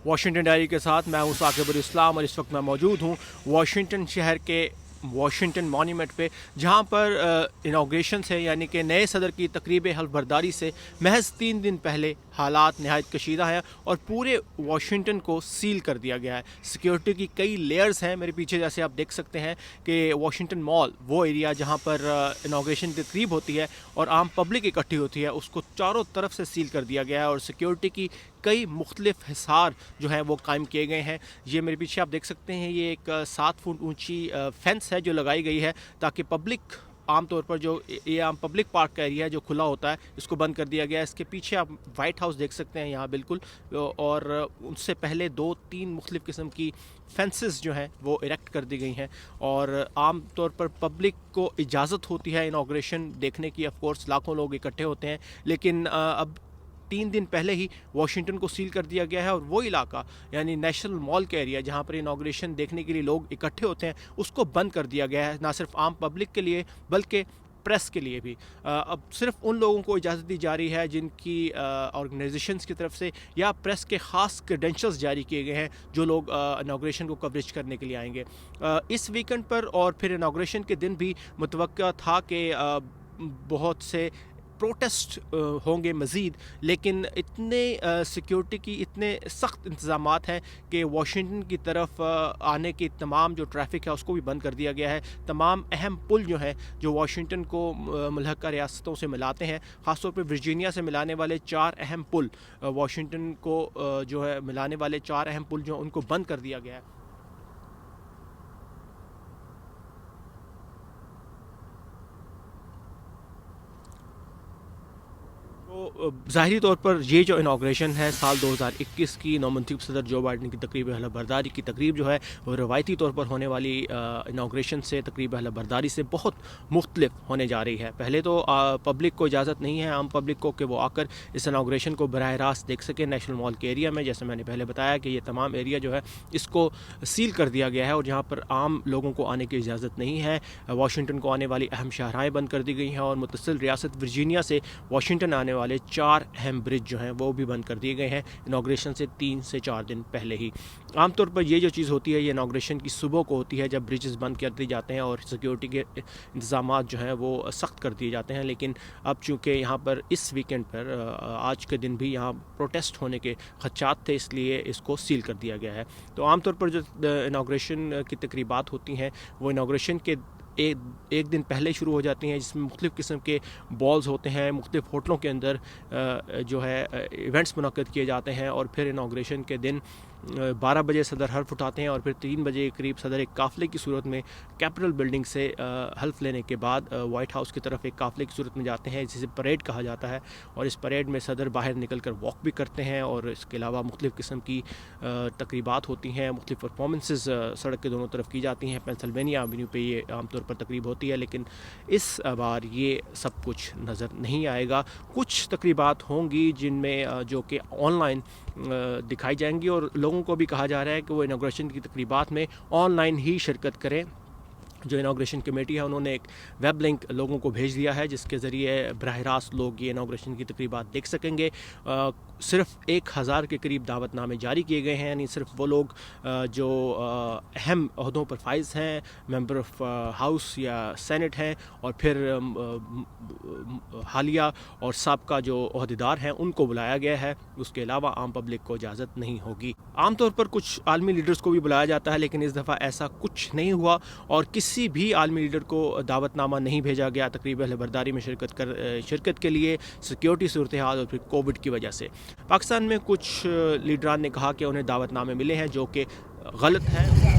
Washington diary के साथ मैं हूं साकिबुल इस्लाम और इस वक्त मैं मौजूद हूं वाशिंगटन शहर के वाशिंगटन मॉन्यूमेंट पे, जहां पर इनाग्रेशन से यानी कि नए सदर की तकरीब हल्फबरदारी से महज 3 दिन पहले हालात नहायत कशीदा हैं और पूरे वाशिंगटन को सील कर दिया गया है। सिक्योरिटी की कई लेयर्स हैं। मेरे पीछे जैसे आप देख सकते हैं कि वाशिंगटन मॉल, वो एरिया जहां पर इनाग्रेशन की तकरीब होती है और आम पब्लिक इकट्ठी होती है, उसको चारों तरफ से सील कर दिया गया है और सिक्योरिटी की कई मुख्तलिफ हिसार जो हैं वो कायम किए गए हैं। ये मेरे पीछे आप देख सकते हैं, ये एक 7 फुट ऊंची फेंस है जो लगाई गई है ताकि पब्लिक, आमतौर पर जो ये आम पब्लिक पार्क का एरिया है जो खुला होता है, इसको बंद कर दिया गया है। इसके पीछे आप वाइट हाउस देख सकते हैं यहाँ बिल्कुल, और उससे पहले 2-3 मुख्तलिफ किस्म की फेंसेस जो हैं वो इरेक्ट कर दी गई हैं और आम तौर पर पब्लिक को इजाज़त होती है इनाग्रेशन देखने की। ऑफ कोर्स लाखों लोग इकट्ठे होते हैं, लेकिन अब 3 दिन पहले ही वाशिंगटन को सील कर दिया गया है और वो इलाका यानी नेशनल मॉल का एरिया जहाँ पर इनाग्रेशन देखने के लिए लोग इकट्ठे होते हैं, उसको बंद कर दिया गया है, ना सिर्फ आम पब्लिक के लिए बल्कि प्रेस के लिए भी। अब सिर्फ उन लोगों को इजाज़त दी जा रही है जिनकी ऑर्गेनाइजेशंस की तरफ से या प्रेस के ख़ास क्रेडेंशियल्स जारी किए गए हैं, जो लोग इनाग्रेशन को कवरेज करने के लिए आएंगे। इस वीकेंड पर और फिर इनाग्रेशन के दिन भी मुतवक्का था कि बहुत से प्रोटेस्ट होंगे मज़ीद, लेकिन इतने सिक्योरिटी की इतने सख्त इंतज़ामात हैं कि वाशिंगटन की तरफ आने की तमाम जो ट्रैफिक है उसको भी बंद कर दिया गया है। तमाम अहम पुल जो हैं जो वाशिंगटन को मुल्हका रियासतों से मिलाते हैं, ख़ासतौर पर वर्जीनिया से मिलाने वाले 4 अहम पुल, वाशिंगटन को जो है मिलाने वाले 4 अहम पुल जो उनको बंद कर दिया गया है। तो ज़ाहिरी तौर पर ये जो इनाग्रेशन है साल 2021 की नौमंतखब सदर जो बाइडन की तकरीब हल्फबरदारी की तकरीब जो है वो रवायती तौर पर होने वाली इनाग्रेशन से, तकरीब हल्फबरदारी से बहुत मुख्तलिफ होने जा रही है। पहले तो पब्लिक को इजाज़त नहीं है, आम पब्लिक को, कि वो आकर इस इनाग्रेशन को बराह रास्त देख सके नेशनल मॉल के एरिया में। जैसे मैंने पहले बताया कि ये तमाम एरिया जो है इसको सील कर दिया गया है और यहाँ पर आम लोगों को आने की इजाज़त नहीं है। वाशिंगटन को आने वाली अहम शाहराएँ बंद कर दी गई हैं और मुतसिल रियासत वर्जीनिया से वाशिंगटन आने वाले 4 अहम ब्रिज जो हैं वो भी बंद कर दिए गए हैं इनाग्रेशन से 3 से 4 दिन पहले ही। आमतौर पर ये जो चीज़ होती है ये इनाग्रेशन की सुबह को होती है जब ब्रिजेस बंद कर दिए जाते हैं और सिक्योरिटी के इंतजाम जो हैं वो सख्त कर दिए जाते हैं। लेकिन अब चूँकि यहाँ पर इस वीकेंड पर आज के दिन भी यहाँ प्रोटेस्ट होने के खदशात थे, इसलिए इसको सील कर दिया गया है। तो आमतौर पर जो इनाग्रेशन की तकरीबात होती हैं वो इनाग्रेशन के एक दिन पहले शुरू हो जाती हैं, जिसमें मुख्तलिफ़ किस्म के बॉल्स होते हैं, मुख्तलिफ़ होटलों के अंदर जो है इवेंट्स मुनक़्क़द किए जाते हैं और फिर इनाग्रेशन के दिन 12 बजे सदर हल्फ उठाते हैं और फिर 3 बजे के करीब सदर एक काफ़िले की सूरत में कैपिटल बिल्डिंग से हल्फ लेने के बाद वाइट हाउस की तरफ एक काफ़िले की सूरत में जाते हैं, जिसे परेड कहा जाता है। और इस परेड में सदर बाहर निकल कर वॉक भी करते हैं और इसके अलावा मुख्तलिफ़ किस्म की तकरीबात होती हैं, मुख्तलिफ़ परफॉर्मेंसेस सड़क के दोनों तरफ की जाती हैं। पेंसिल्वेनिया एवेन्यू पे ये आमतौर पर तकरीब होती है, लेकिन इस बार ये सब कुछ नज़र नहीं आएगा। कुछ तकरीबात होंगी जिनमें जो कि ऑनलाइन दिखाई जाएंगी और लोगों को भी कहा जा रहा है कि वो इनाग्रेशन की तकरीबात में ऑनलाइन ही शिरकत करें। जो इनाग्रेशन कमेटी है उन्होंने एक वेब लिंक लोगों को भेज दिया है जिसके ज़रिए बराह रास्त लोग ये इनाग्रेशन की तकरीबात देख सकेंगे। सिर्फ 1000 के करीब दावतनामे जारी किए गए हैं, यानी सिर्फ वो लोग जो अहम ओहदों पर फाइज हैं, मेंबर ऑफ हाउस या सेनेट हैं और फिर हालिया और साबका जो ओहदेदार हैं उनको बुलाया गया है। उसके अलावा आम पब्लिक को इजाज़त नहीं होगी। आमतौर पर कुछ आलमी लीडर्स को भी बुलाया जाता है, लेकिन इस दफ़ा ऐसा कुछ नहीं हुआ और किसी भी आलमी लीडर को दावतनामा नहीं भेजा गया तकरीब हल्फबरदारी में शिरकत के लिए, सिक्योरिटी सूरत हाल और फिर कोविड की वजह से। पाकिस्तान में कुछ लीडरान ने कहा कि उन्हें दावतनामे मिले हैं जो कि गलत है।